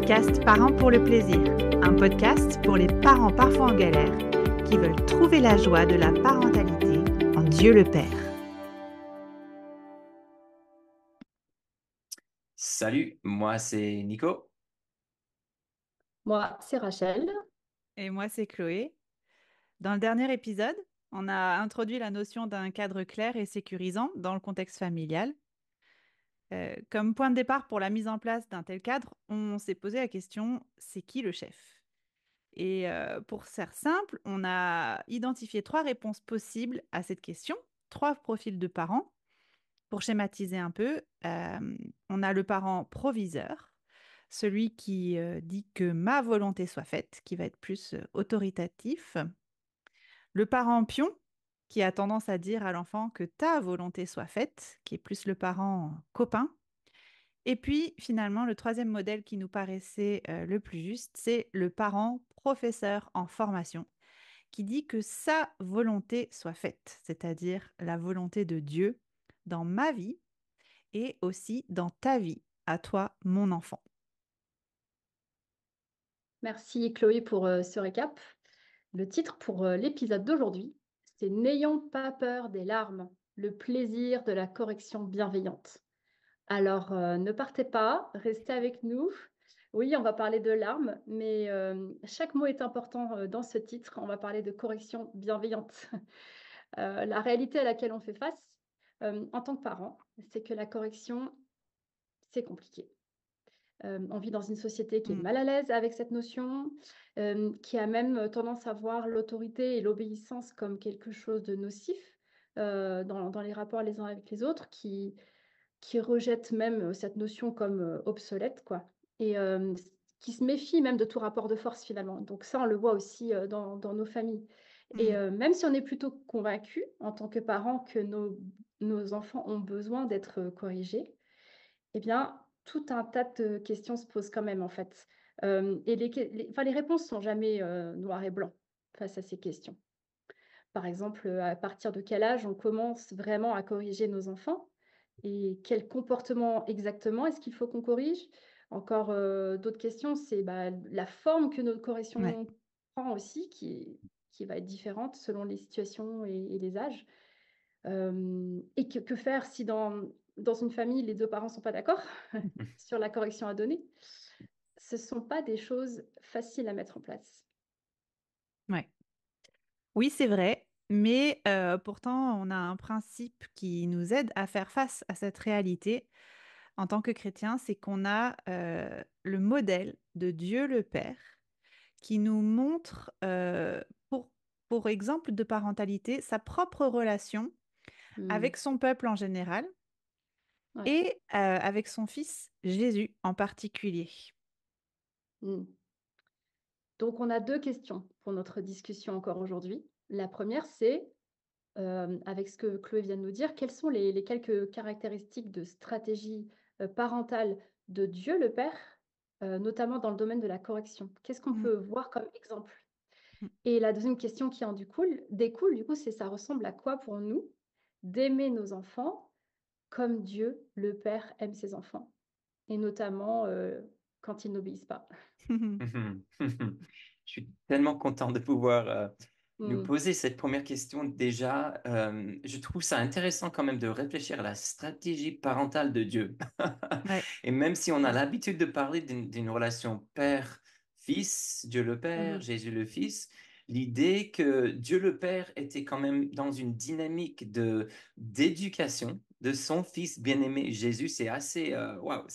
podcast Parents pour le plaisir, un podcast pour les parents parfois en galère qui veulent trouver la joie de la parentalité en Dieu le Père. Salut, moi c'est Nico. Moi, c'est Rachel. Et moi, c'est Chloé. Dans le dernier épisode, on a introduit la notion d'un cadre clair et sécurisant dans le contexte familial. Comme point de départ pour la mise en place d'un tel cadre, on s'est posé la question, c'est qui le chef? Et pour faire simple, on a identifié 3 réponses possibles à cette question, 3 profils de parents. Pour schématiser un peu, on a le parent proviseur, celui qui dit que ma volonté soit faite, qui va être plus autoritatif. Le parent pion, qui a tendance à dire à l'enfant que ta volonté soit faite, qui est plus le parent copain. Et puis, finalement, le troisième modèle qui nous paraissait le plus juste, c'est le parent professeur en formation, qui dit que sa volonté soit faite, c'est-à-dire la volonté de Dieu dans ma vie et aussi dans ta vie, à toi, mon enfant. Merci Chloé pour ce récap. Le titre pour l'épisode d'aujourd'hui, c'est N'ayons pas peur des larmes, le plaisir de la correction bienveillante. Alors, ne partez pas, restez avec nous. Oui, on va parler de larmes, mais chaque mot est important dans ce titre. On va parler de correction bienveillante. La réalité à laquelle on fait face en tant que parent, c'est que la correction, c'est compliqué. On vit dans une société qui est Mm. mal à l'aise avec cette notion, qui a même tendance à voir l'autorité et l'obéissance comme quelque chose de nocif, dans les rapports les uns avec les autres, qui rejette même cette notion comme, obsolète, quoi, et qui se méfie même de tout rapport de force, finalement. Donc ça, on le voit aussi, dans nos familles, et Mm. même si on est plutôt convaincus, en tant que parents, que nos enfants ont besoin d'être corrigés, eh bien, tout un tas de questions se posent quand même, en fait. Et les réponses sont jamais, noir et blanc face à ces questions. Par exemple, à partir de quel âge on commence vraiment à corriger nos enfants? Et quel comportement exactement est-ce qu'il faut qu'on corrige? Encore, d'autres questions, c'est, bah, la forme que notre Ouais. correction prend aussi qui va être différente selon les situations et les âges. Et que faire si dans une famille, les 2 parents ne sont pas d'accord sur la correction à donner? Ce ne sont pas des choses faciles à mettre en place. Ouais. Oui, c'est vrai, mais pourtant, on a un principe qui nous aide à faire face à cette réalité en tant que chrétien, c'est qu'on a le modèle de Dieu le Père qui nous montre, pour exemple de parentalité, sa propre relation Mmh. avec son peuple en général Ouais. et avec son fils Jésus en particulier. Mmh. Donc on a 2 questions pour notre discussion encore aujourd'hui. La première, c'est, avec ce que Chloé vient de nous dire, quelles sont les quelques caractéristiques de stratégie, parentale de Dieu le Père, notamment dans le domaine de la correction? Qu'est-ce qu'on Mm. peut voir comme exemple? Mm. Et la deuxième question qui en découle du coup, c'est ça ressemble à quoi pour nous d'aimer nos enfants comme Dieu le Père aime ses enfants? Et notamment, quand ils n'obéissent pas. Je suis tellement content de pouvoir nous Mmh. poser cette première question déjà. Je trouve ça intéressant quand même de réfléchir à la stratégie parentale de Dieu. Ouais. Et même si on a Ouais. l'habitude de parler d'une relation père-fils, Dieu le Père, Mmh. Jésus le Fils, l'idée que Dieu le Père était quand même dans une dynamique de d'éducation de son Fils bien-aimé Jésus, c'est assez waouh,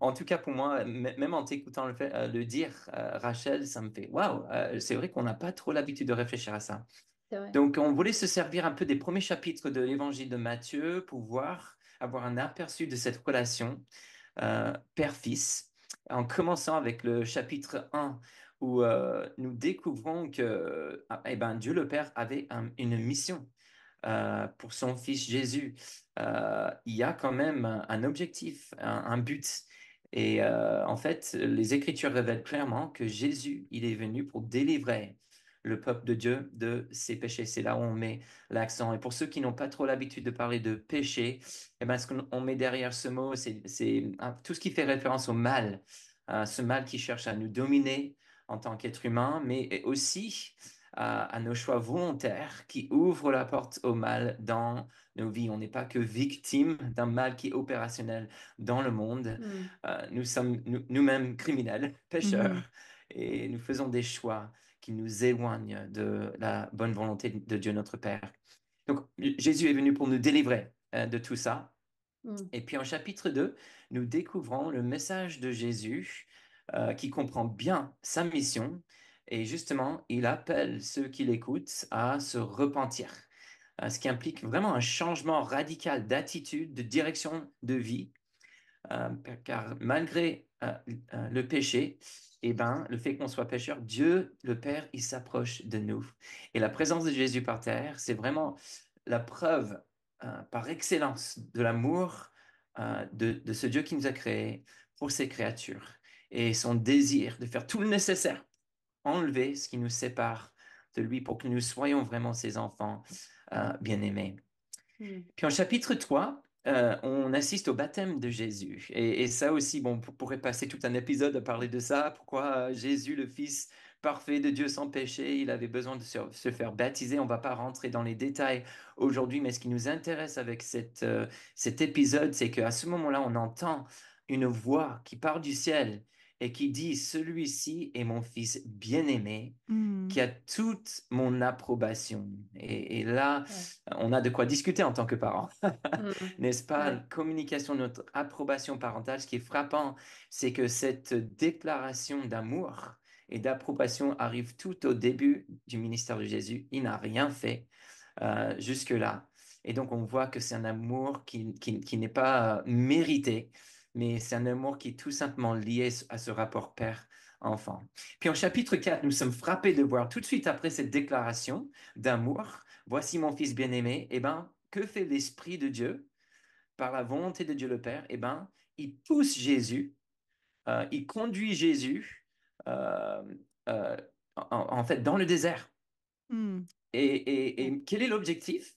en tout cas pour moi, même en t'écoutant le dire, Rachel, ça me fait waouh, c'est vrai qu'on n'a pas trop l'habitude de réfléchir à ça. C'est vrai. Donc, on voulait se servir un peu des premiers chapitres de l'évangile de Matthieu pour avoir un aperçu de cette relation père-fils, en commençant avec le chapitre 1 où nous découvrons que eh ben, Dieu le Père avait une mission pour son fils Jésus. Il y a quand même un objectif, un but. Et en fait, les Écritures révèlent clairement que Jésus, il est venu pour délivrer le peuple de Dieu de ses péchés. C'est là où on met l'accent. Et pour ceux qui n'ont pas trop l'habitude de parler de péché, eh ben, ce qu'on met derrière ce mot, c'est tout ce qui fait référence au mal, ce mal qui cherche à nous dominer en tant qu'être humain, mais aussi à nos choix volontaires qui ouvrent la porte au mal dans nos vies. On n'est pas que victime d'un mal qui est opérationnel dans le monde. Mm. Nous sommes nous-mêmes criminels, pécheurs, Mhm. et nous faisons des choix qui nous éloignent de la bonne volonté de Dieu notre Père. Donc, Jésus est venu pour nous délivrer de tout ça. Mm. Et puis en chapitre 2, nous découvrons le message de Jésus qui comprend bien sa mission. Et justement, il appelle ceux qui l'écoutent à se repentir, ce qui implique vraiment un changement radical d'attitude, de direction de vie euh, car malgré le péché, eh ben, le fait qu'on soit pécheur, Dieu, le Père, il s'approche de nous. Et la présence de Jésus par terre, c'est vraiment la preuve par excellence de l'amour de ce Dieu qui nous a créés pour ses créatures et son désir de faire tout le nécessaire, enlever ce qui nous sépare de lui pour que nous soyons vraiment ses enfants bien-aimés. Mm. Puis en chapitre 3, on assiste au baptême de Jésus. Et ça aussi, bon, on pourrait passer tout un épisode à parler de ça. Pourquoi Jésus, le Fils parfait de Dieu sans péché, il avait besoin de se faire baptiser. On ne va pas rentrer dans les détails aujourd'hui, mais ce qui nous intéresse avec cet épisode, c'est qu'à ce moment-là, on entend une voix qui part du ciel et qui dit, Celui-ci est mon Fils bien-aimé qui Mhm. a toute mon approbation. Et là, Ouais. on a de quoi discuter en tant que parents, Mm. n'est-ce pas? Ouais. Communication de notre approbation parentale. Ce qui est frappant, c'est que cette déclaration d'amour et d'approbation arrive tout au début du ministère de Jésus. Il n'a rien fait jusque-là. Et donc, on voit que c'est un amour qui n'est pas mérité, mais c'est un amour qui est tout simplement lié à ce rapport père-enfant. Puis en chapitre 4, nous sommes frappés de voir tout de suite après cette déclaration d'amour, voici mon fils bien-aimé, eh ben, que fait l'Esprit de Dieu par la volonté de Dieu le Père? Eh ben, il pousse Jésus, il conduit Jésus, euh, euh, en fait, dans le désert. Mhm. Ouais. Et quel est l'objectif?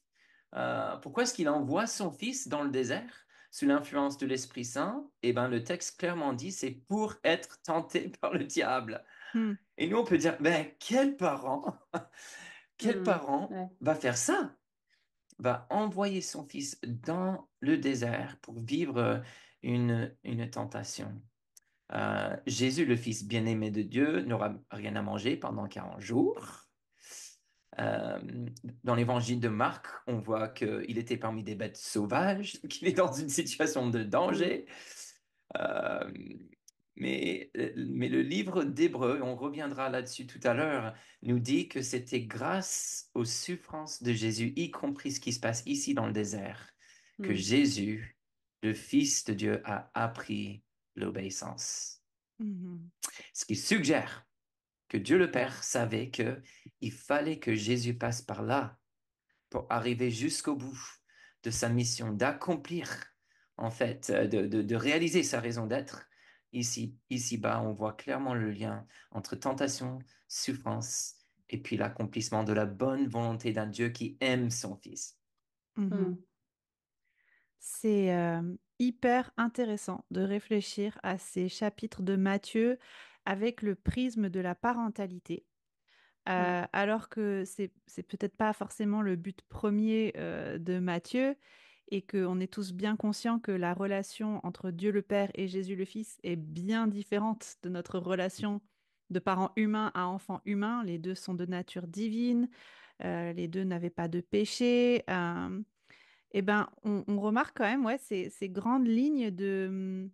Pourquoi est-ce qu'il envoie son fils dans le désert sous l'influence de l'Esprit Saint? Eh ben, le texte clairement dit, c'est pour être tenté par le diable. Mhm. Et nous, on peut dire, ben, quel Mm. parent Ouais. va faire ça? Va envoyer son fils dans le désert pour vivre une tentation. Jésus, le fils bien-aimé de Dieu, n'aura rien à manger pendant 40 jours. Euh, Dans l'évangile de Marc, on voit qu'il était parmi des bêtes sauvages, qu'il est dans une situation de Mm. danger. Euh, mais le livre d'Hébreux, on reviendra là-dessus tout à l'heure, nous dit que c'était grâce aux souffrances de Jésus, y compris ce qui se passe ici dans le désert, que Mm. Jésus, le Fils de Dieu, a appris l'obéissance. Mhm. Ce qui suggère que Dieu le Père savait que il fallait que Jésus passe par là pour arriver jusqu'au bout de sa mission, d'accomplir, en fait, de réaliser sa raison d'être. Ici-bas, on voit clairement le lien entre tentation, souffrance, et puis l'accomplissement de la bonne volonté d'un Dieu qui aime son Fils. Mhm. Mm. C'est hyper intéressant de réfléchir à ces chapitres de Matthieu avec le prisme de la parentalité. Ouais. Alors que c'est peut-être pas forcément le but premier de Matthieu et qu'on est tous bien conscients que la relation entre Dieu le Père et Jésus le Fils est bien différente de notre relation de parents humains à enfants humains. Les deux sont de nature divine, les deux n'avaient pas de péché. Eh ben, on remarque quand même ouais, ces grandes lignes de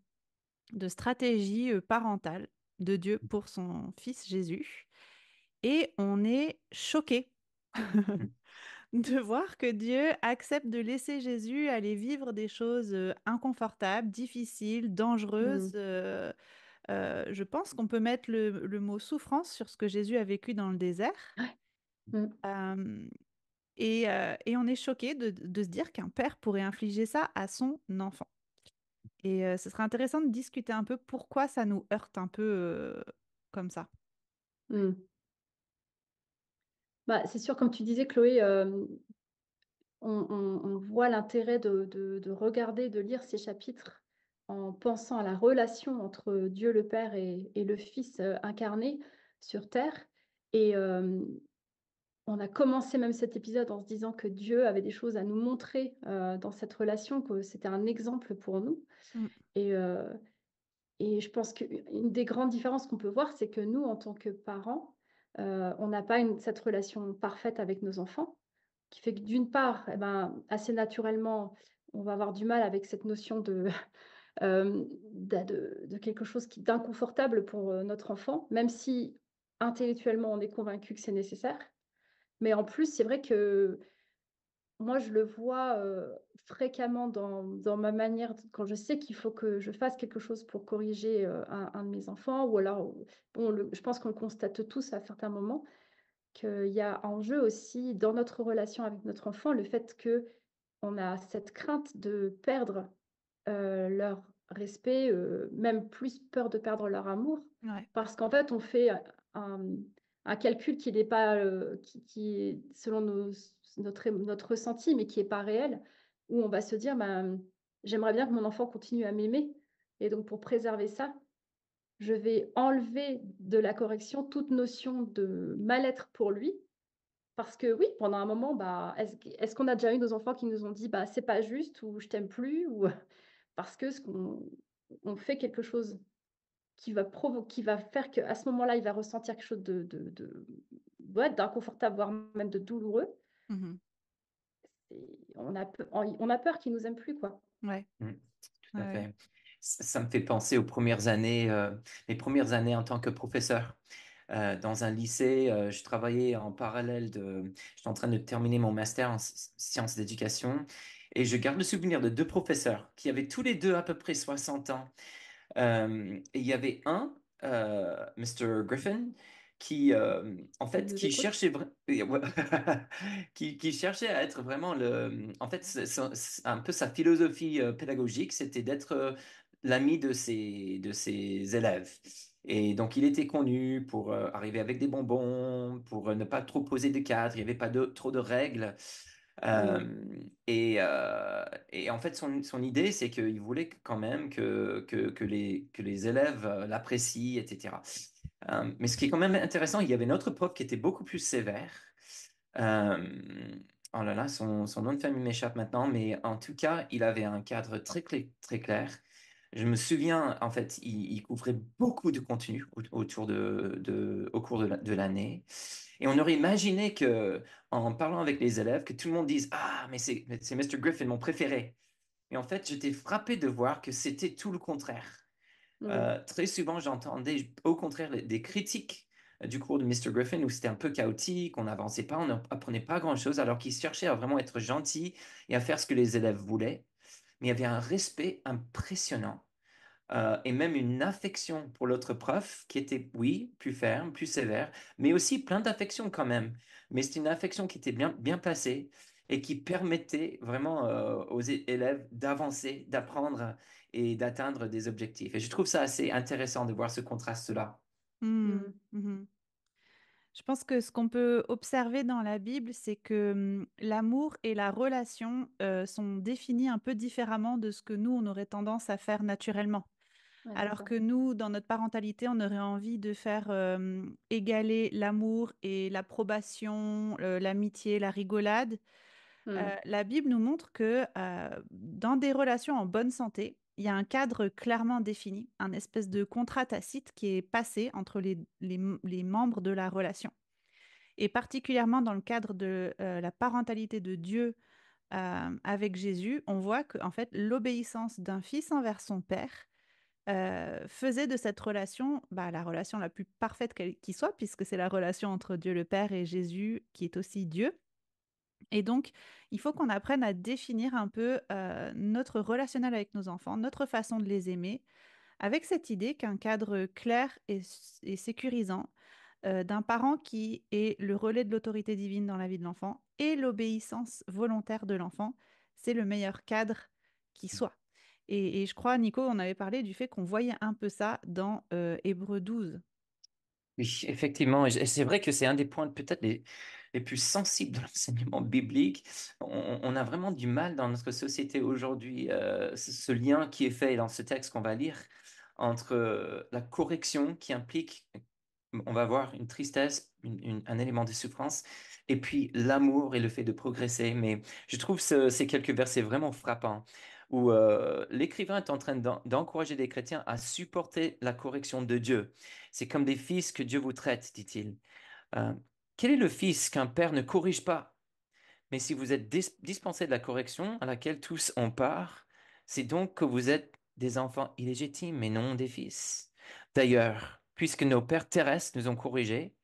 stratégie parentale de Dieu pour son Fils Jésus. Et on est choqué de voir que Dieu accepte de laisser Jésus aller vivre des choses inconfortables, difficiles, dangereuses. Mm. Je pense qu'on peut mettre le mot souffrance sur ce que Jésus a vécu dans le désert. Ouais. Mm. Euh, et on est choqué de se dire qu'un père pourrait infliger ça à son enfant. Et ce serait intéressant de discuter un peu pourquoi ça nous heurte un peu comme ça. Mm. Bah, c'est sûr, comme tu disais, Chloé, on voit l'intérêt de regarder, de lire ces chapitres en pensant à la relation entre Dieu le Père et le Fils incarné sur Terre. Et on a commencé même cet épisode en se disant que Dieu avait des choses à nous montrer dans cette relation, que c'était un exemple pour nous. Mm. Et, euh, et je pense qu'une des grandes différences qu'on peut voir, c'est que nous, en tant que parents, on n'a pas cette relation parfaite avec nos enfants, qui fait que d'une part, eh ben, assez naturellement, on va avoir du mal avec cette notion de quelque chose d'inconfortable pour notre enfant, même si intellectuellement on est convaincu que c'est nécessaire. Mais en plus, c'est vrai que moi, je le vois, fréquemment dans ma manière quand je sais qu'il faut que je fasse quelque chose pour corriger, un de mes enfants ou alors, bon, je pense qu'on le constate tous à certains moments, qu'il y a en jeu aussi dans notre relation avec notre enfant, le fait qu'on a cette crainte de perdre, leur respect, même plus peur de perdre leur amour. Ouais. Parce qu'en fait, on fait un un calcul qui n'est pas, qui est selon notre ressenti, mais qui est pas réel, où on va se dire: «Ben, j'aimerais bien que mon enfant continue à m'aimer et donc pour préserver ça, je vais enlever de la correction toute notion de mal-être pour lui». Parce que oui, pendant un moment, bah, est-ce qu'on a déjà eu nos enfants qui nous ont dit: «Bah, c'est pas juste» ou «Je t'aime plus» ou parce que ce qu'on on fait quelque chose qui va faire qu'à ce moment-là, il va ressentir quelque chose de ouais, d'inconfortable, voire même de douloureux Mhm. et on a peur qu'ils nous aiment plus, quoi. Ouais. Mm, tout à Ouais. fait. Ça me fait penser aux premières années, mes premières années en tant que professeur. Dans un lycée, je travaillais en parallèle j'étais en train de terminer mon master en sciences d'éducation et je garde le souvenir de deux professeurs qui avaient tous les deux à peu près 60 ans. Et il y avait un, Mr. Griffin, en Il fait, nous écoute? qui cherchait à être vraiment en fait, c'est un peu sa philosophie pédagogique, c'était d'être l'ami de ses élèves. Et donc, il était connu pour arriver avec des bonbons, pour ne pas trop poser de cadres, il n'y avait pas trop de règles. Mmh. Et en fait, son idée, c'est qu'il voulait quand même que les élèves l'apprécient, etc. Mais ce qui est quand même intéressant, il y avait notre prof qui était beaucoup plus sévère. Euh, oh là là, son nom de famille m'échappe maintenant, mais en tout cas, il avait un cadre très clair. Je me souviens, en fait, il couvrait beaucoup de contenu au cours de l'année. Et on aurait imaginé que, en parlant avec les élèves, que tout le monde dise, Ah, mais c'est Mr. Griffin, mon préféré. Et en fait, j'étais frappé de voir que c'était tout le contraire. Mmh. Très souvent, j'entendais au contraire des critiques du cours de Mr. Griffin où c'était un peu chaotique, on n'avançait pas, on n'apprenait pas grand-chose, alors qu'il cherchait à vraiment être gentil et à faire ce que les élèves voulaient. Mais il y avait un respect impressionnant et même une affection pour l'autre prof qui était, oui, plus ferme, plus sévère, mais aussi plein d'affection quand même. Mais c'est une affection qui était bien placée et qui permettait vraiment aux élèves d'avancer, d'apprendre et d'atteindre des objectifs. Et je trouve ça assez intéressant de voir ce contraste-là. Mhm. Mmh. Mhm. Je pense que ce qu'on peut observer dans la Bible, c'est que l'amour et la relation sont définis un peu différemment de ce que nous, on aurait tendance à faire naturellement. Ouais, c'est Alors ça. que nous, dans notre parentalité, on aurait envie de faire égaler l'amour et l'approbation, l'amitié, la rigolade. Mmh. La Bible nous montre que dans des relations en bonne santé, il y a un cadre clairement défini, un espèce de contrat tacite qui est passé entre les membres de la relation. Et particulièrement dans le cadre de la parentalité de Dieu avec Jésus, on voit que en fait, l'obéissance d'un fils envers son père faisait de cette relation la relation la plus parfaite qui soit, puisque c'est la relation entre Dieu le Père et Jésus qui est aussi Dieu. Et donc, il faut qu'on apprenne à définir un peu notre relationnel avec nos enfants, notre façon de les aimer, avec cette idée qu'un cadre clair et sécurisant d'un parent qui est le relais de l'autorité divine dans la vie de l'enfant et l'obéissance volontaire de l'enfant, c'est le meilleur cadre qui soit. Et je crois, Nico, on avait parlé du fait qu'on voyait un peu ça dans Hébreux 12. Oui, effectivement, et c'est vrai que c'est un des points peut-être les plus sensibles de l'enseignement biblique. On a vraiment du mal dans notre société aujourd'hui, ce lien qui est fait dans ce texte qu'on va lire entre la correction qui implique, on va voir, une tristesse, un élément de souffrance, et puis l'amour et le fait de progresser. Mais je trouve ces quelques versets vraiment frappants, où l'écrivain est en train d'encourager les chrétiens à supporter la correction de Dieu. C'est comme des fils que Dieu vous traite, dit-il. Euh, Quel est le fils qu'un père ne corrige pas? Mais si vous êtes dispensé de la correction à laquelle tous ont part, c'est donc que vous êtes des enfants illégitimes et non des fils. D'ailleurs, puisque nos pères terrestres nous ont corrigés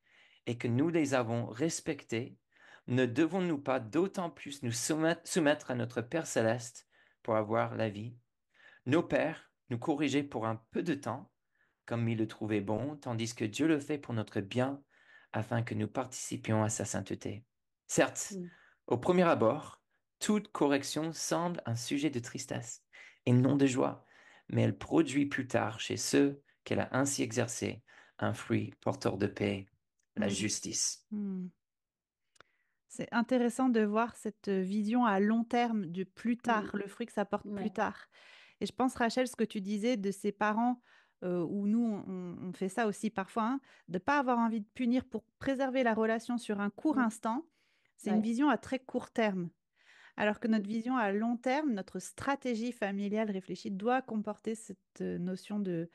et que nous les avons respectés, ne devons-nous pas d'autant plus nous soumettre à notre Père céleste pour avoir la vie? Nos pères nous corrigeaient pour un peu de temps comme il le trouvait bon, tandis que Dieu le fait pour notre bien, afin que nous participions à sa sainteté. Certes, Mm. au premier abord, toute correction semble un sujet de tristesse et non de joie, mais elle produit plus tard chez ceux qu'elle a ainsi exercés un fruit porteur de paix, la Mm. justice. Mm. C'est intéressant de voir cette vision à long terme du plus tard, Mm. le fruit que ça porte plus Ouais. tard. Et je pense, Rachel, ce que tu disais de ces parents, où nous, on fait ça aussi parfois, hein, de ne pas avoir envie de punir pour préserver la relation sur un court Mm. instant, c'est une Ouais. vision à très court terme. Alors que Mm. notre vision à long terme, notre stratégie familiale réfléchie doit comporter cette notion de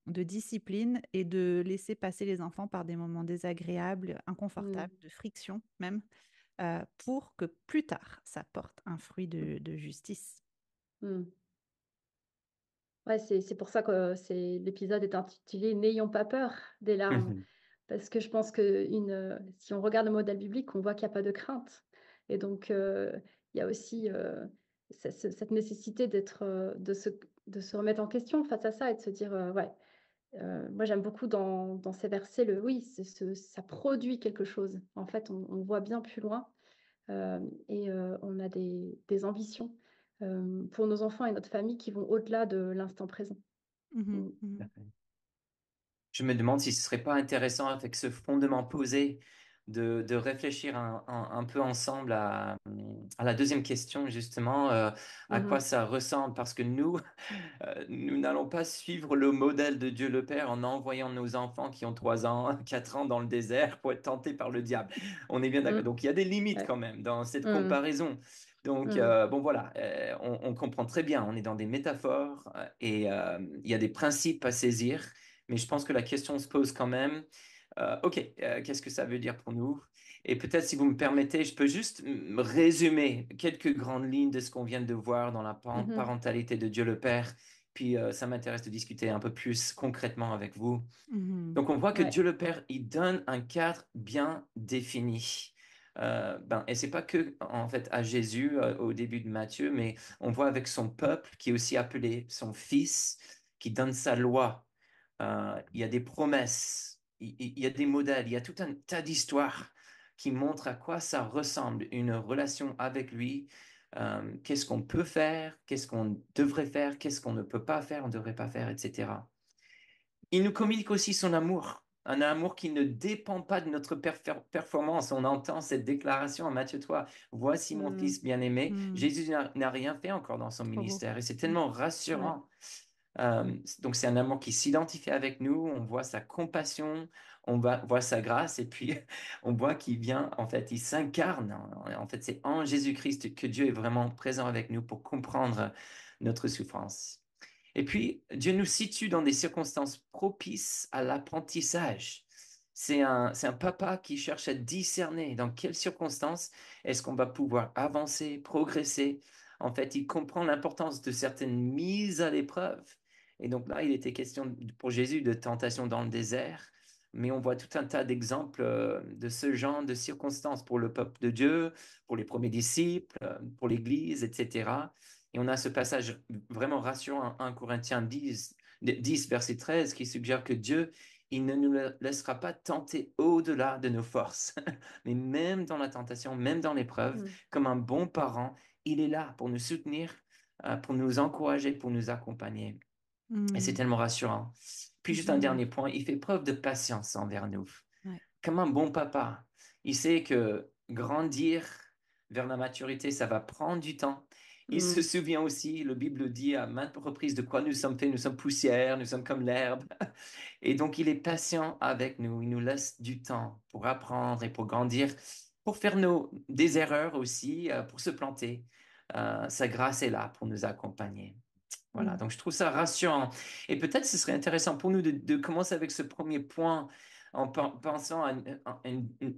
discipline et de laisser passer les enfants par des moments désagréables, Mm. inconfortables, de friction même, pour que plus tard, ça porte un fruit de justice. Mm. Ouais, c'est pour ça que l'épisode est intitulé N'ayons pas peur des larmes. Mhm. Parce que je pense que si on regarde le modèle biblique, on voit qu'il n'y a pas de crainte. Et donc, il y a aussi cette nécessité de se remettre en question face à ça et de se dire, ouais, moi j'aime beaucoup dans ces versets, oui, ça produit quelque chose. En fait, on voit bien plus loin et on a des ambitions pour nos enfants et notre famille qui vont au-delà de l'instant présent. Mhm, Mm. mhm, Je me demande si ce serait pas intéressant avec ce fondement posé de réfléchir un peu ensemble à la deuxième question, justement, à quoi Mhm. ça ressemble, parce que nous, nous n'allons pas suivre le modèle de Dieu le Père en envoyant nos enfants qui ont 3 ans, 4 ans dans le désert pour être tentés par le diable. On est bien d'accord. Mm. Donc, il y a des limites Ouais. quand même dans cette Mm. comparaison. Donc, Mm. bon, voilà, on comprend très bien, on est dans des métaphores et il y a des principes à saisir, mais je pense que la question se pose quand même. OK, qu'est-ce que ça veut dire pour nous? Et peut-être, si vous me permettez, je peux juste résumer quelques grandes lignes de ce qu'on vient de voir dans la Mhm. parentalité de Dieu le Père. Puis ça m'intéresse de discuter un peu plus concrètement avec vous. mhm, Donc on voit que Ouais. Dieu le Père, il donne un cadre bien défini. Et c'est pas que en fait à Jésus au début de Matthieu, mais on voit avec son peuple qui est aussi appelé son fils, qui donne sa loi. Il y a des promesses, il y a des modèles, il y a tout un tas d'histoires qui montrent à quoi ça ressemble une relation avec lui. Qu'est-ce qu'on peut faire, qu'est-ce qu'on devrait faire, qu'est-ce qu'on ne peut pas faire, on ne devrait pas faire, etc. Il nous communique aussi son amour, un amour qui ne dépend pas de notre performance. On entend cette déclaration en Matthieu 3. Voici mon Mm. fils bien-aimé. mhm. Jésus n'a rien fait encore dans son Trop beau. ministère et c'est Mm. tellement Ouais. rassurant. Donc c'est un amour qui s'identifie avec nous, on voit sa compassion, voit sa grâce et puis on voit qu'il vient, en fait, il s'incarne. En fait, c'est en Jésus-Christ que Dieu est vraiment présent avec nous pour comprendre notre souffrance. Et puis, Dieu nous situe dans des circonstances propices à l'apprentissage. C'est un papa qui cherche à discerner dans quelles circonstances est-ce qu'on va pouvoir avancer, progresser. En fait, il comprend l'importance de certaines mises à l'épreuve. Et donc là, il était question pour Jésus de tentation dans le désert. Mais on voit tout un tas d'exemples de ce genre de circonstances pour le peuple de Dieu, pour les premiers disciples, pour l'Église, etc. Et on a ce passage vraiment rassurant, 1 Corinthiens 10, verset 13, qui suggère que Dieu, il ne nous laissera pas tenter au-delà de nos forces. Mais même dans la tentation, même dans l'épreuve, Mm. comme un bon parent, il est là pour nous soutenir, pour nous encourager, pour nous accompagner. Et c'est Mm. tellement rassurant. Puis juste un Mhm. dernier point, il fait preuve de patience envers nous. Ouais. Comme un bon papa, il sait que grandir vers la maturité, ça va prendre du temps. Il se Mm. souvient aussi, la Bible dit à maintes reprises de quoi nous sommes faits, nous sommes poussière, nous sommes comme l'herbe. Et donc, il est patient avec nous, il nous laisse du temps pour apprendre et pour grandir, pour faire des erreurs aussi, pour se planter. Sa grâce est là pour nous accompagner. Voilà, Mm. donc je trouve ça rassurant. Et peut-être ce serait intéressant pour nous de commencer avec ce premier point en pensant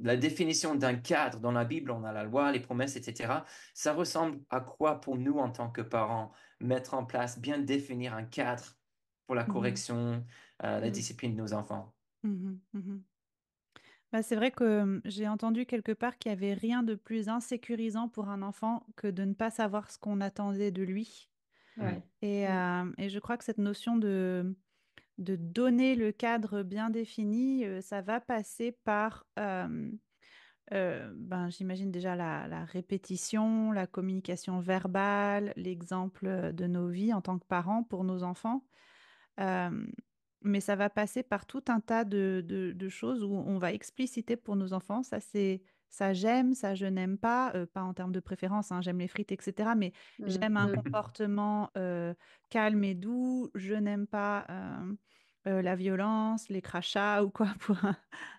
la définition d'un cadre. Dans la Bible, on a la loi, les promesses, etc. Ça ressemble à quoi pour nous en tant que parents, mettre en place, bien définir un cadre pour la Mhm. correction, la Mm. discipline de nos enfants? Mhm. Mhm. Bah, c'est vrai que j'ai entendu quelque part qu'il n'y avait rien de plus insécurisant pour un enfant que de ne pas savoir ce qu'on attendait de lui. Hmm, Ouais. Mm. Et je crois que cette notion de donner le cadre bien défini, ça va passer par, ben, j'imagine déjà la répétition, la communication verbale, l'exemple de nos vies en tant que parents pour nos enfants. Euh, mais ça va passer par tout un tas de choses où on va expliciter pour nos enfants, ça c'est ça j'aime, ça je n'aime pas, pas en termes de préférence, hein, j'aime les frites, etc. Mais Mm. j'aime un Mm. comportement calme et doux, je n'aime pas la violence, les crachats ou quoi pour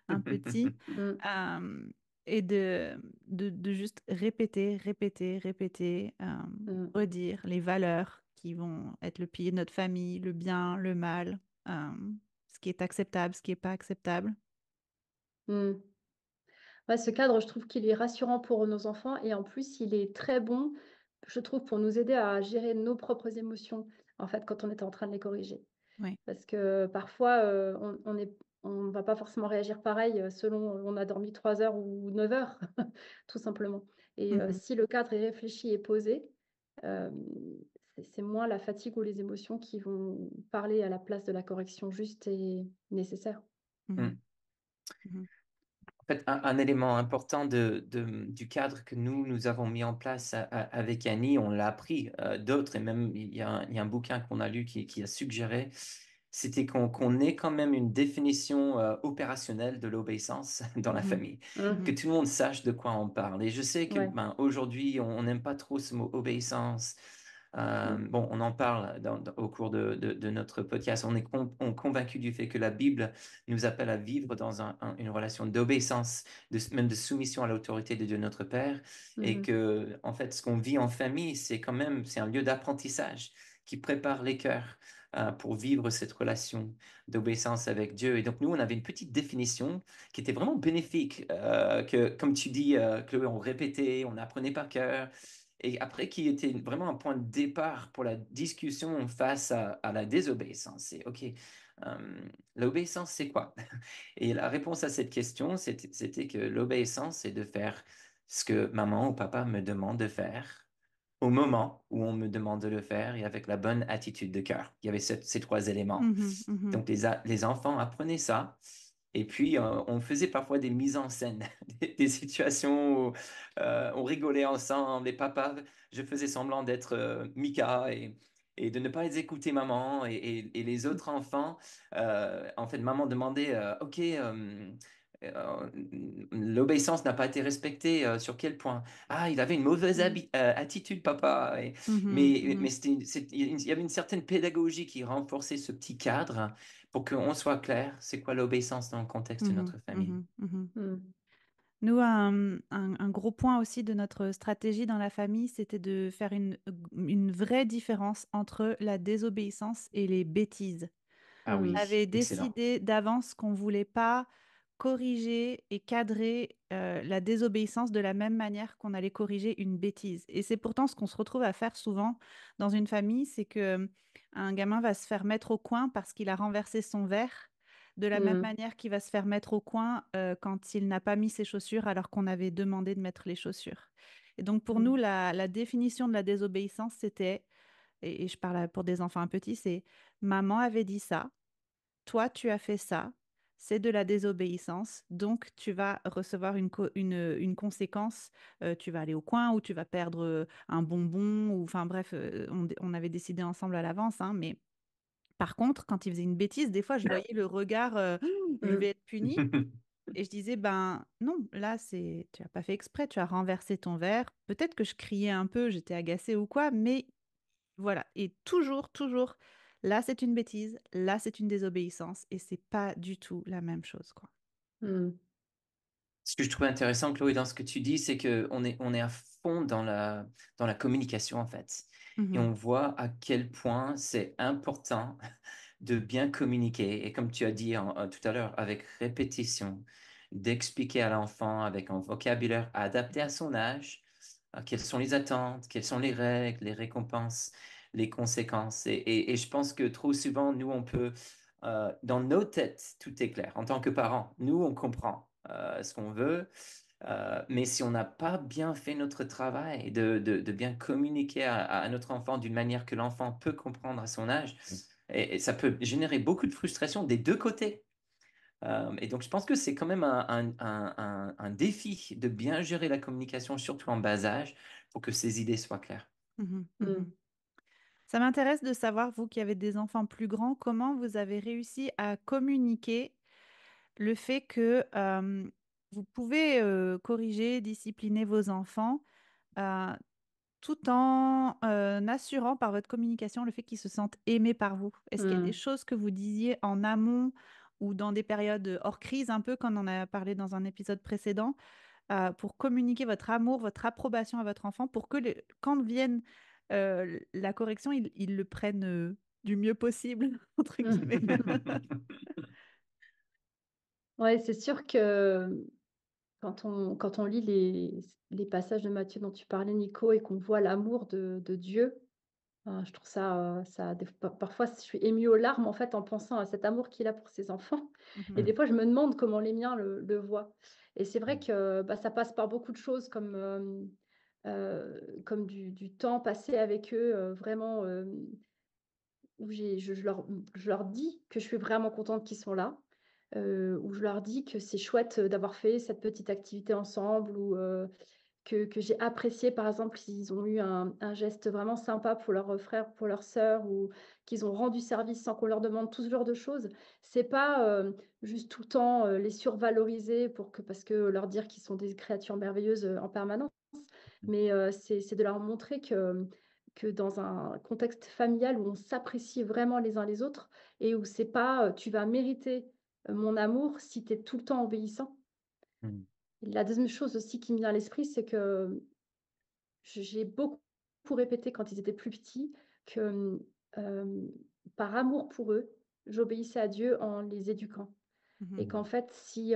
un petit. Mm. Euh, et de juste répéter, répéter, répéter, Mm. redire les valeurs qui vont être le pilier de notre famille, le bien, le mal, euh, ce qui est acceptable, ce qui n'est pas acceptable. Mm. Ouais, ce cadre, je trouve qu'il est rassurant pour nos enfants et en plus, il est très bon, je trouve, pour nous aider à gérer nos propres émotions, en fait, quand on est en train de les corriger. Oui. Parce que parfois, on va pas forcément réagir pareil, selon, on a dormi 3 heures ou 9 heures, tout simplement. Et Mhm, si le cadre est réfléchi et posé, hem, c'est moins la fatigue ou les émotions qui vont parler à la place de la correction juste et nécessaire. mhm, hmm. mhm, En fait, un élément important du cadre que nous avons mis en place avec Annie, on l'a appris d'autres, et même il y a un bouquin qu'on a lu qui a suggéré, c'était qu'on ait quand même une définition opérationnelle de l'obéissance dans la mhm, famille, que Mmh. tout le monde sache de quoi on parle. Et je sais que Ouais. ben, aujourd'hui, on n'aime pas trop ce mot obéissance. Mmh. Bon, on en parle au cours de notre podcast. On est convaincu du fait que la Bible nous appelle à vivre dans une relation d'obéissance, même de soumission à l'autorité de Dieu notre Père, et Mmh. que, en fait, ce qu'on vit en famille, c'est un lieu d'apprentissage qui prépare les cœurs pour vivre cette relation d'obéissance avec Dieu. Et donc, nous, on avait une petite définition qui était vraiment bénéfique, que, comme tu dis, Chloé, on répétait, on apprenait par cœur, et après, qui était vraiment un point de départ pour la discussion face à la désobéissance. C'est, OK, l'obéissance, c'est quoi? Et la réponse à cette question, c'était que l'obéissance, c'est de faire ce que maman ou papa me demande de faire au moment où on me demande de le faire et avec la bonne attitude de cœur. Il y avait ces trois éléments. mhm, mhm, Donc, les enfants apprenaient ça. Et puis, on faisait parfois des mises en scène, des situations où on rigolait ensemble. Et papa, je faisais semblant d'être Mika et de ne pas les écouter maman. Et les autres enfants, en fait, maman demandait, OK, euh, l'obéissance n'a pas été respectée. Sur quel point? Ah, il avait une mauvaise Mmh. attitude, papa. mhm, Mais mhm, il y avait une certaine pédagogie qui renforçait ce petit cadre pour qu'on soit clair, c'est quoi l'obéissance dans le contexte de mhm, notre famille? mhm, mhm. Mmh. Nous, un gros point aussi de notre stratégie dans la famille, c'était de faire une vraie différence entre la désobéissance et les bêtises. Ah Mmh. oui, Avait excellent. décidé d'avance qu'on ne voulait pas corriger et cadrer la désobéissance de la même manière qu'on allait corriger une bêtise. Et c'est pourtant ce qu'on se retrouve à faire souvent dans une famille, c'est que un gamin va se faire mettre au coin parce qu'il a renversé son verre, de la même Mmh. manière qu'il va se faire mettre au coin quand il n'a pas mis ses chaussures alors qu'on avait demandé de mettre les chaussures. Et donc pour nous, Mmh. la définition de la désobéissance, c'était, et je parle pour des enfants petits, c'est maman avait dit ça, toi, tu as fait ça, c'est de la désobéissance, donc tu vas recevoir une conséquence, tu vas aller au coin ou tu vas perdre un bonbon, ou enfin bref, on avait décidé ensemble à l'avance, hein, mais Par contre, quand il faisait une bêtise, des fois, je voyais le regard, je vais Mm. être puni. Et je disais, ben non, là, tu as pas fait exprès, tu as renversé ton verre. Peut-être que je criais un peu, j'étais agacée ou quoi, mais voilà. Et toujours, toujours, là, c'est une bêtise, là, c'est une désobéissance, et c'est pas du tout la même chose, quoi. Mm. Ce que je trouve intéressant, Chloé, dans ce que tu dis, c'est on est à fond dans la communication, en fait. Et Mhm, on voit à quel point c'est important de bien communiquer. Et comme tu as dit tout à l'heure, avec répétition, d'expliquer à l'enfant avec un vocabulaire adapté à son âge, quelles sont les attentes, quelles sont les règles, les récompenses, les conséquences. Et je pense que trop souvent, nous, on peut, dans nos têtes, tout est clair. En tant que parents, nous, on comprend ce qu'on veut. Mais si on n'a pas bien fait notre travail de bien communiquer à notre enfant d'une manière que l'enfant peut comprendre à son âge, et ça peut générer beaucoup de frustration des deux côtés. Et donc, je pense que c'est quand même un défi de bien gérer la communication, surtout en bas âge, pour que ces idées soient claires. mhm, Mm. mhm. Ça m'intéresse de savoir, vous qui avez des enfants plus grands, comment vous avez réussi à communiquer le fait que vous pouvez corriger, discipliner vos enfants euh, tout en assurant par votre communication le fait qu'ils se sentent aimés par vous. Est-ce qu'il y a des Mm. choses que vous disiez en amont ou dans des périodes hors crise, un peu comme on en a parlé dans un épisode précédent, pour communiquer votre amour, votre approbation à votre enfant, pour que quand vienne la correction, ils le prennent du mieux possible, entre guillemets. Ouais, c'est sûr que quand on lit les passages de Matthieu dont tu parlais, Nico, et qu'on voit l'amour de Dieu, je trouve ça parfois je suis émue aux larmes, en fait, en pensant à cet amour qu'il a pour ses enfants, et Mhm, des fois je me demande comment les miens le voient, et c'est vrai que, bah, ça passe par beaucoup de choses comme du temps passé avec eux, vraiment, où je leur dis que je suis vraiment contente qu'ils sont là, où je leur dis que c'est chouette, d'avoir fait cette petite activité ensemble, ou que j'ai apprécié, par exemple, s'ils ont eu un geste vraiment sympa pour leur frère, pour leur sœur, ou qu'ils ont rendu service sans qu'on leur demande, tout ce genre de choses. C'est pas, juste tout le temps, les survaloriser parce que leur dire qu'ils sont des créatures merveilleuses, en permanence. Mais, c'est de leur montrer que dans un contexte familial où on s'apprécie vraiment les uns les autres, et où c'est pas, «Tu vas mériter, mon amour si tu es tout le temps obéissant». La deuxième chose aussi qui me vient à l'esprit, c'est que j'ai beaucoup répété quand ils étaient plus petits que, par amour pour eux, j'obéissais à Dieu en les éduquant, et mhm, qu'en fait, si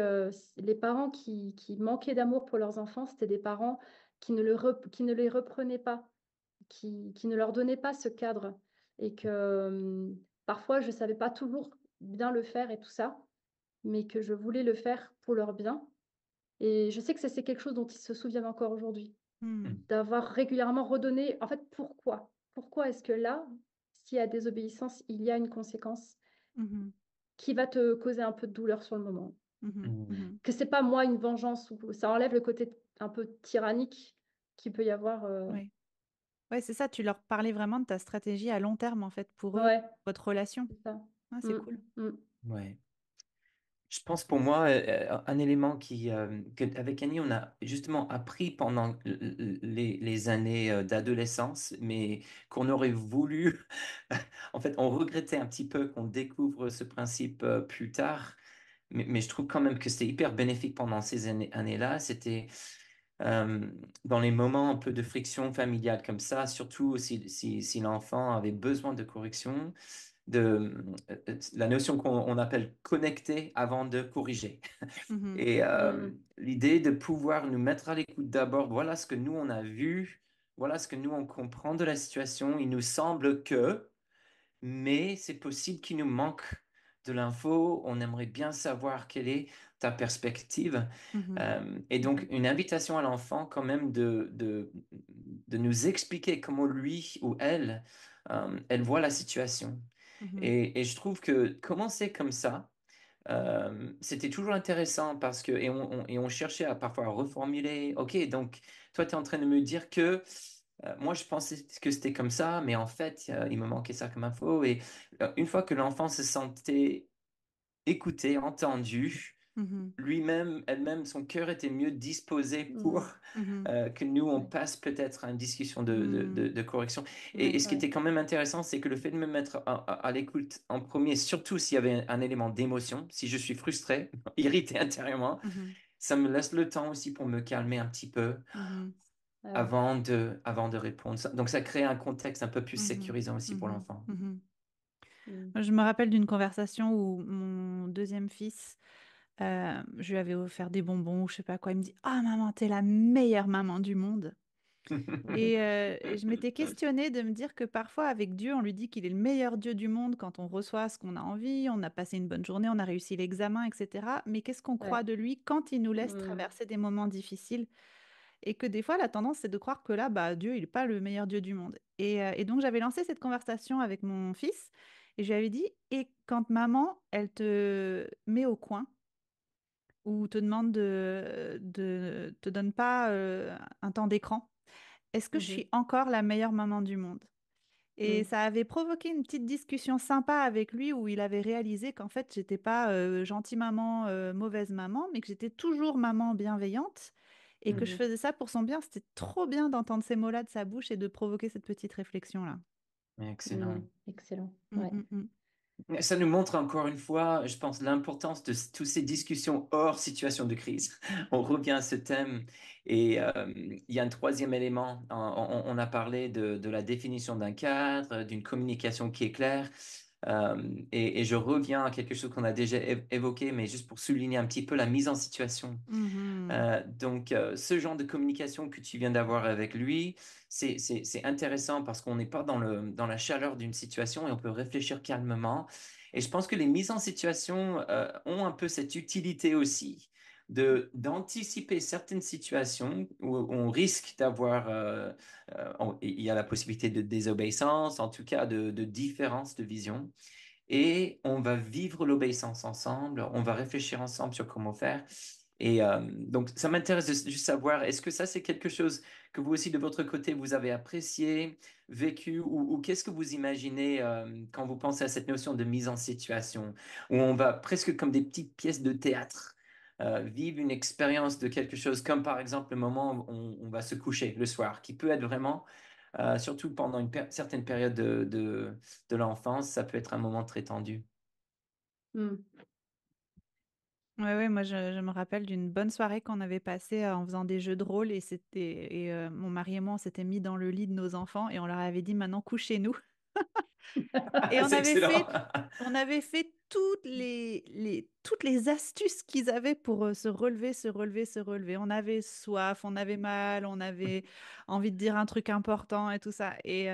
les parents qui manquaient d'amour pour leurs enfants, c'était des parents qui ne les reprenaient pas, qui ne leur donnaient pas ce cadre, et que, parfois je ne savais pas toujours bien le faire et tout ça, mais que je voulais le faire pour leur bien, et je sais que ça, c'est quelque chose dont ils se souviennent encore aujourd'hui. mhm, D'avoir régulièrement redonné, en fait, pourquoi? Pourquoi est-ce que là, s'il y a désobéissance, il y a une conséquence mhm, qui va te causer un peu de douleur sur le moment? mhm, mhm. Que c'est pas, moi, une vengeance, ou ça enlève le côté un peu tyrannique qu'il peut y avoir, Ouais. Ouais, c'est ça, tu leur parlais vraiment de ta stratégie à long terme, en fait, pour eux, ouais, votre relation. c'est ça. Ah, c'est Mmh, cool. mmh, Ouais. Je pense pour moi, un élément avec Annie, on a justement appris pendant les années d'adolescence, mais qu'on aurait voulu, en fait, on regrettait un petit peu qu'on découvre ce principe plus tard, mais je trouve quand même que c'était hyper bénéfique pendant ces années-là. C'était euh, dans les moments un peu de friction familiale comme ça, surtout si l'enfant avait besoin de correction, la notion qu'on on appelle connecter avant de corriger. Mhm, Et mmh, l'idée de pouvoir nous mettre à l'écoute d'abord, voilà ce que nous on a vu, voilà ce que nous on comprend de la situation. Il nous semble que, mais c'est possible qu'il nous manque de l'info. On aimerait bien savoir quelle est ta perspective. mhm, Et donc, mhm, une invitation à l'enfant quand même de nous expliquer comment lui ou elle, elle voit la situation. mhm, Et je trouve que commencer comme ça, c'était toujours intéressant parce que, et on cherchait à parfois reformuler, OK, donc toi, tu es en train de me dire que moi, je pensais que c'était comme ça, mais en fait, il me manquait ça comme info. Et une fois que l'enfant se sentait écouté, entendu, Mhm. lui-même, elle-même, son cœur était mieux disposé pour Mmh. Mhm. que nous, on Ouais. passe peut-être à une discussion Mhm. de correction. Et Ouais, ce qui ouais. était quand même intéressant, c'est que le fait de me mettre à l'écoute en premier, surtout s'il y avait un élément d'émotion, si je suis frustré, irrité intérieurement, Mhm. ça me laisse le temps aussi pour me calmer un petit peu Mhm. Ah ouais. avant de répondre. Donc ça crée un contexte un peu plus Mhm. sécurisant aussi pour Mhm. l'enfant. Mhm. Mmh. Je me rappelle d'une conversation où mon deuxième fils, je lui avais offert des bonbons ou je sais pas quoi. Il me dit: «Ah maman, t'es la meilleure maman du monde.» Et je m'étais questionnée de me dire que parfois avec Dieu, on lui dit qu'il est le meilleur Dieu du monde quand on reçoit ce qu'on a envie, on a passé une bonne journée, on a réussi l'examen, etc. Mais qu'est-ce qu'on croit Ouais. de lui quand il nous laisse Mmh. traverser des moments difficiles? Et que des fois, la tendance, c'est de croire que là, bah, Dieu, il n'est pas le meilleur Dieu du monde. Et donc, j'avais lancé cette conversation avec mon fils et je lui avais dit, et quand maman, elle te met au coin ou te demande de te donne pas un temps d'écran, est-ce que je Mmh. suis encore la meilleure maman du monde? Et Mmh. ça avait provoqué une petite discussion sympa avec lui où il avait réalisé qu'en fait, j'étais pas gentille maman, mauvaise maman, mais que j'étais toujours maman bienveillante et que je Mmh. faisais ça pour son bien. C'était trop bien d'entendre ces mots-là de sa bouche et de provoquer cette petite réflexion-là. Mmh. Excellent. Excellent. Mm, Ouais. mm, mm. Ça nous montre encore une fois, je pense, l'importance de toutes ces discussions hors situation de crise. On revient à ce thème et il y a un troisième élément. On a parlé de la définition d'un cadre, d'une communication qui est claire. Et je reviens à quelque chose qu'on a déjà évoqué, mais juste pour souligner un petit peu la mise en situation. Mhm. Ce genre de communication que tu viens d'avoir avec lui, c'est intéressant parce qu'on n'est pas dans la chaleur d'une situation et on peut réfléchir calmement. Et je pense que les mises en situation ont un peu cette utilité aussi d'anticiper certaines situations où on risque d'avoir, il y a la possibilité de désobéissance, en tout cas de différence de vision. Et on va vivre l'obéissance ensemble, on va réfléchir ensemble sur comment faire. Et donc, ça m'intéresse de juste savoir, est-ce que ça, c'est quelque chose que vous aussi, de votre côté, vous avez apprécié, vécu, ou qu'est-ce que vous imaginez quand vous pensez à cette notion de mise en situation, où on va presque comme des petites pièces de théâtre, vivre une expérience de quelque chose, comme par exemple le moment où on va se coucher le soir, qui peut être vraiment, surtout pendant une certaine période de l'enfance, ça peut être un moment très tendu. Mmh. Ouais, ouais, moi je me rappelle d'une bonne soirée qu'on avait passée en faisant des jeux de rôle mon mari et moi on s'était mis dans le lit de nos enfants et on leur avait dit maintenant couchez-nous. Et C'est excellent. on avait fait toutes les astuces qu'ils avaient pour se relever, se relever, se relever. On avait soif, on avait mal, on avait envie de dire un truc important et tout ça. Et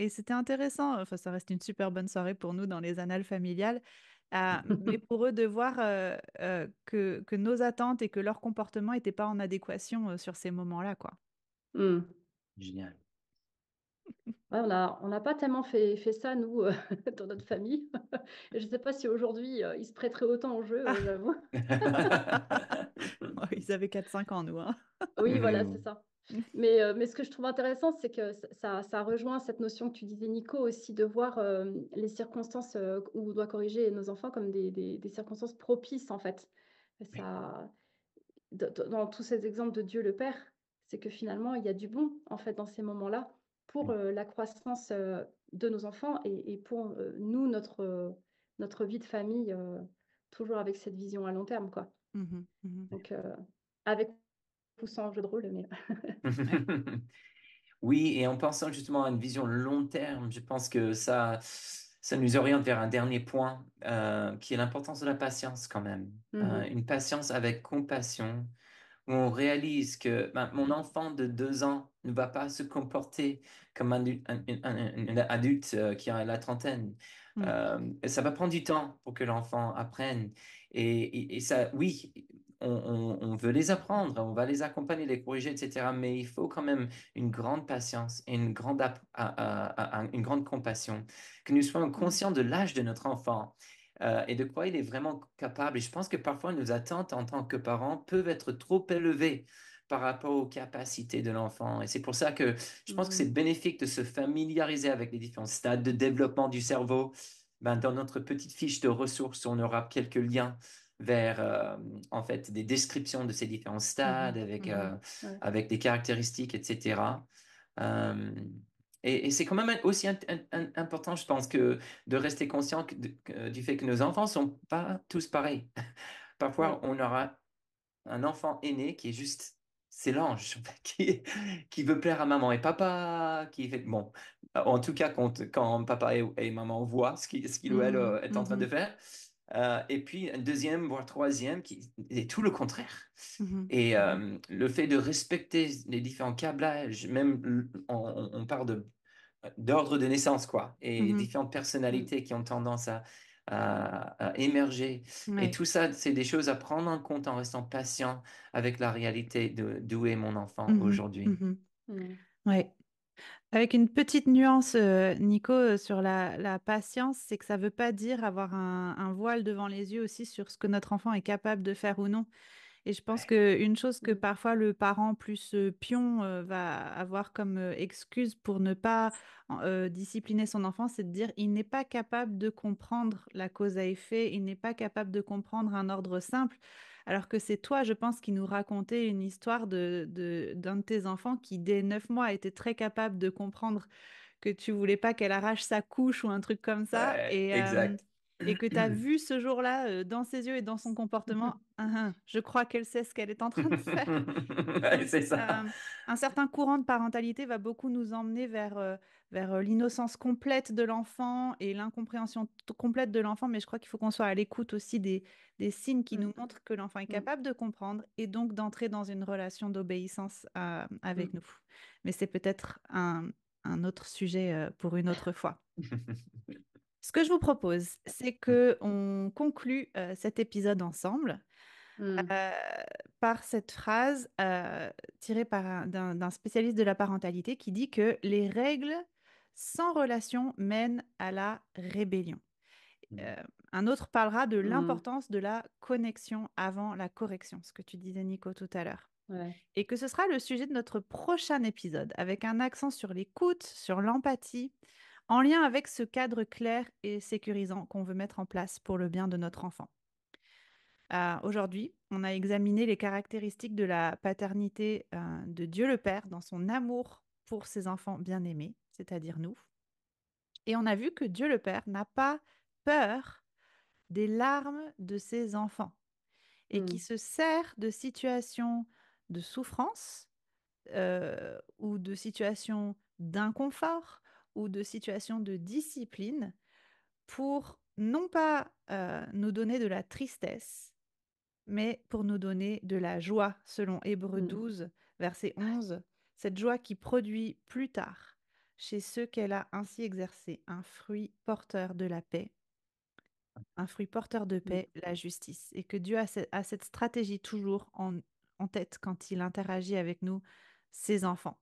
c'était intéressant. Enfin, ça reste une super bonne soirée pour nous dans les annales familiales. Mais pour eux de voir que nos attentes et que leur comportement n'étaient pas en adéquation sur ces moments-là, quoi. Mmh. Génial. Ouais, on n'a pas tellement fait ça nous, dans notre famille. Je ne sais pas si aujourd'hui, ils se prêteraient autant au jeu, j'avoue. Oh, ils avaient 4 5 ans, nous, hein. Oui, voilà, c'est Hmm. ça. Mais ce que je trouve intéressant, c'est que ça rejoint cette notion que tu disais, Nico, aussi de voir, les circonstances, où on doit corriger nos enfants comme des circonstances propices, en fait. Oui. Ça dans tous ces exemples de Dieu le Père, c'est que finalement, il y a du bon, en fait, dans ces moments-là, pour, la croissance, de nos enfants et pour, nous, notre vie de famille, toujours avec cette vision à long terme, quoi. Mhm, mhm. Donc, avec ou sans jeu de rôle, mais Ouais. Oui, et en pensant justement à une vision long terme, je pense que ça nous oriente vers un dernier point, qui est l'importance de la patience quand même. mmh. Une patience avec compassion où on réalise que ben, mon enfant de 2 ans ne va pas se comporter comme un adulte qui a la trentaine. Mm. Ça va prendre du temps pour que l'enfant apprenne. Et ça, oui, on veut les apprendre, on va les accompagner, les corriger, etc. Mais il faut quand même une grande patience et une grande compassion. Que nous soyons Mmh. conscients de l'âge de notre enfant et de quoi il est vraiment capable. Et je pense que parfois nos attentes en tant que parents peuvent être trop élevées par rapport aux capacités de l'enfant. Et c'est pour ça que je pense que c'est Mhm. bénéfique de se familiariser avec les différents stades de développement du cerveau. Ben, dans notre petite fiche de ressources, on aura quelques liens vers en fait des descriptions de ces différents stades Mhm. Mhm. Ouais. avec des caractéristiques, etc. Euh, et c'est quand même aussi important, je pense, que de rester conscient du fait que nos enfants sont pas tous pareils. Parfois, Oui. on aura un enfant aîné qui est juste, c'est l'ange, qui veut plaire à maman et papa, qui fait, bon, en tout cas, quand papa et maman voient ce qu'il ou elle Mhm. est en train de Mhm. faire. Et puis, un deuxième, voire troisième, qui est tout le contraire. Mhm. Et Mhm. le fait de respecter les différents câblages, même on parle d'ordre de naissance, quoi, et Mhm. différentes Mhm. personnalités qui ont tendance à émerger. Et Ouais. tout ça, c'est des choses à prendre en compte en restant patient avec la réalité de d'où est mon enfant Mhm. aujourd'hui. Mhm. Mhm. Ouais. Avec une petite nuance, Nico, sur la patience, c'est que ça ne veut pas dire avoir un voile devant les yeux aussi sur ce que notre enfant est capable de faire ou non. Et je pense qu'une chose que Mhm. parfois le parent plus pion va avoir comme excuse pour ne pas discipliner son enfant, c'est de dire il n'est pas capable de comprendre la cause à effet, il n'est pas capable de comprendre un ordre simple, alors que c'est toi, je pense, qui nous racontait une histoire d'un de tes enfants qui, dès 9 mois, était très capable de comprendre que tu voulais pas qu'elle arrache sa couche ou un truc comme ça, Exact. et que tu as vu ce jour-là dans ses yeux et dans son comportement, je crois qu'elle sait ce qu'elle est en train de faire. Ouais, Donc, c'est ça. un certain courant de parentalité va beaucoup nous emmener vers l'innocence complète de l'enfant et l'incompréhension complète de l'enfant, mais je crois qu'il faut qu'on soit à l'écoute aussi des signes qui nous montrent que l'enfant est Mhm. capable de comprendre et donc d'entrer dans une relation d'obéissance avec Mhm. nous. Mais c'est peut-être un autre sujet pour une autre fois. Ce que je vous propose, c'est que on conclue cet épisode ensemble Mhm. euh, par cette phrase tirée d'un spécialiste de la parentalité qui dit que les règles sans relation mènent à la rébellion. Euh, un autre parlera de Mhm. l'importance de la connexion avant la correction, ce que tu disais, Nico, tout à l'heure. Ouais. Et que ce sera le sujet de notre prochain épisode, avec un accent sur l'écoute, sur l'empathie, en lien avec ce cadre clair et sécurisant qu'on veut mettre en place pour le bien de notre enfant. Aujourd'hui, on a examiné les caractéristiques de la paternité de Dieu le Père dans son amour pour ses enfants bien-aimés, c'est-à-dire nous. Et on a vu que Dieu le Père n'a pas peur des larmes de ses enfants et qui Mhm. se sert de situations de souffrance ou de situations d'inconfort ou de situations de discipline pour non pas nous donner de la tristesse, mais pour nous donner de la joie, selon Hébreux Mhm. 12, verset 11, cette joie qui produit plus tard, chez ceux qu'elle a ainsi exercé, un fruit porteur de la paix, un fruit porteur de Mhm. paix, la justice, et que Dieu a cette stratégie toujours en tête quand il interagit avec nous, ses enfants.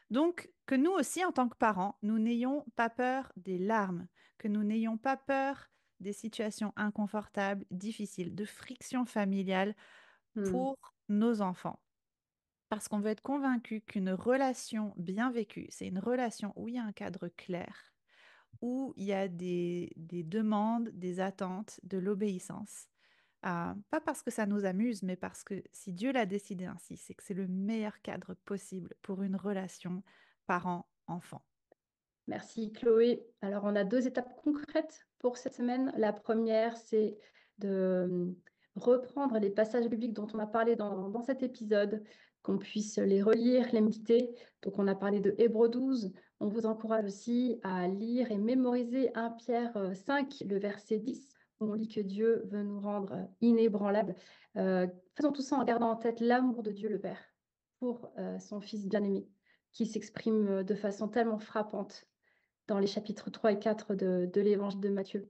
Donc, que nous aussi, en tant que parents, nous n'ayons pas peur des larmes, que nous n'ayons pas peur des situations inconfortables, difficiles, de frictions familiales Mhm. pour nos enfants. Parce qu'on veut être convaincu qu'une relation bien vécue, c'est une relation où il y a un cadre clair, où il y a des demandes, des attentes, de l'obéissance. Pas parce que ça nous amuse, mais parce que si Dieu l'a décidé ainsi, c'est que c'est le meilleur cadre possible pour une relation parent-enfant. Merci Chloé. Alors, on a deux étapes concrètes pour cette semaine. La première, c'est de reprendre les passages bibliques dont on a parlé dans cet épisode, qu'on puisse les relire, les méditer. Donc, on a parlé de Hébreux 12. On vous encourage aussi à lire et mémoriser 1 Pierre 5, le verset 10, où on lit que Dieu veut nous rendre inébranlables. Faisons tout ça en gardant en tête l'amour de Dieu le Père pour son Fils bien-aimé, qui s'exprime de façon tellement frappante dans les chapitres 3 et 4 de l'Évangile de Matthieu.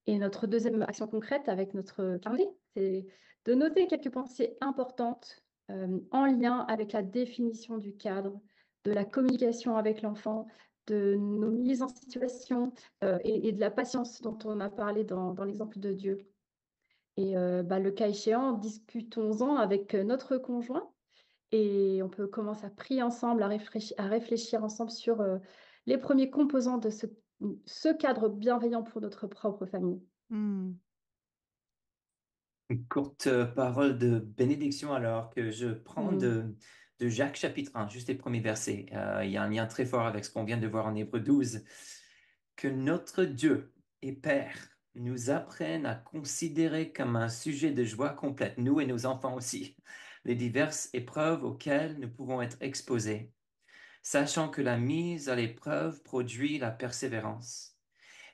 Et notre deuxième action concrète avec notre carnet, c'est de noter quelques pensées importantes en lien avec la définition du cadre, de la communication avec l'enfant, de nos mises en situation et de la patience dont on a parlé dans l'exemple de Dieu. Et le cas échéant, discutons-en avec notre conjoint et on peut commencer à prier ensemble, à réfléchir ensemble sur les premiers composants de ce cadre bienveillant pour notre propre famille. Hmm. Une courte parole de bénédiction alors que je prends Mm. de Jacques chapitre 1, juste les premiers versets. Il y a un lien très fort avec ce qu'on vient de voir en Hébreux 12. Que notre Dieu et Père nous apprenne à considérer comme un sujet de joie complète, nous et nos enfants aussi, les diverses épreuves auxquelles nous pouvons être exposés, sachant que la mise à l'épreuve produit la persévérance.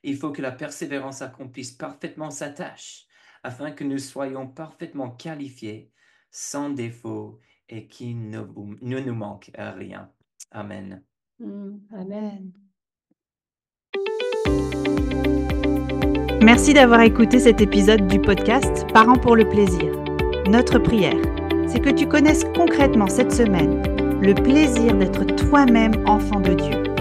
Il faut que la persévérance accomplisse parfaitement sa tâche, afin que nous soyons parfaitement qualifiés, sans défaut, et qu'il ne nous manque rien. Amen. Amen. Amen. Merci d'avoir écouté cet épisode du podcast Parents pour le plaisir. Notre prière, c'est que tu connaisses concrètement cette semaine le plaisir d'être toi-même enfant de Dieu.